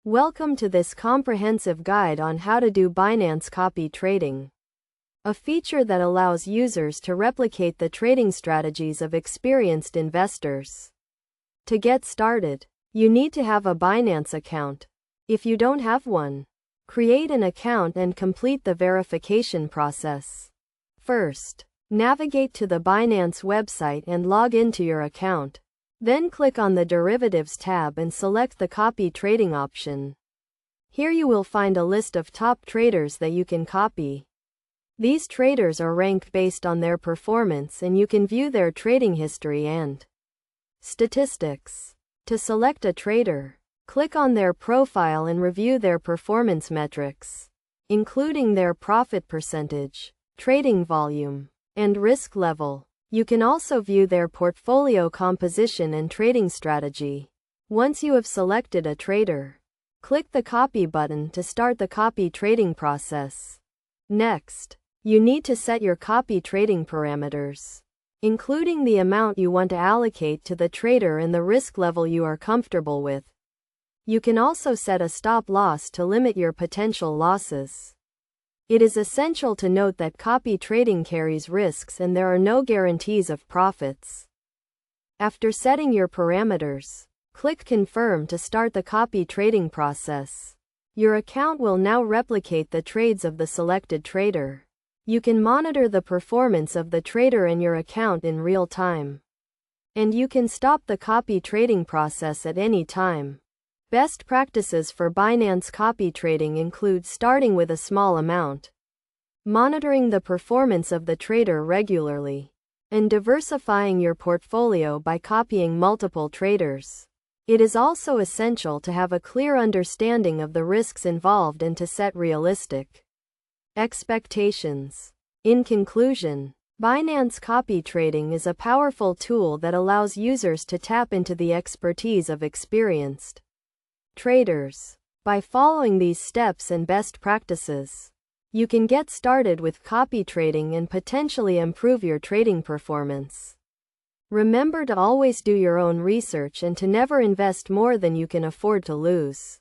Welcome to this comprehensive guide on how to do Binance copy trading, a feature that allows users to replicate the trading strategies of experienced investors. To get started, you need to have a Binance account. If you don't have one, create an account and complete the verification process. First, navigate to the Binance website and log into your account. Then click on the Derivatives tab and select the Copy Trading option. Here you will find a list of top traders that you can copy. These traders are ranked based on their performance, and you can view their trading history and statistics. To select a trader, click on their profile and review their performance metrics, including their profit percentage, trading volume, and risk level. You can also view their portfolio composition and trading strategy. Once you have selected a trader, click the Copy button to start the copy trading process. Next, you need to set your copy trading parameters, including the amount you want to allocate to the trader and the risk level you are comfortable with. You can also set a stop loss to limit your potential losses. It is essential to note that copy trading carries risks and there are no guarantees of profits. After setting your parameters, click Confirm to start the copy trading process. Your account will now replicate the trades of the selected trader. You can monitor the performance of the trader in your account in real time, and you can stop the copy trading process at any time. Best practices for Binance copy trading include starting with a small amount, monitoring the performance of the trader regularly, and diversifying your portfolio by copying multiple traders. It is also essential to have a clear understanding of the risks involved and to set realistic expectations. In conclusion, Binance copy trading is a powerful tool that allows users to tap into the expertise of experienced traders. By following these steps and best practices, you can get started with copy trading and potentially improve your trading performance. Remember to always do your own research and to never invest more than you can afford to lose.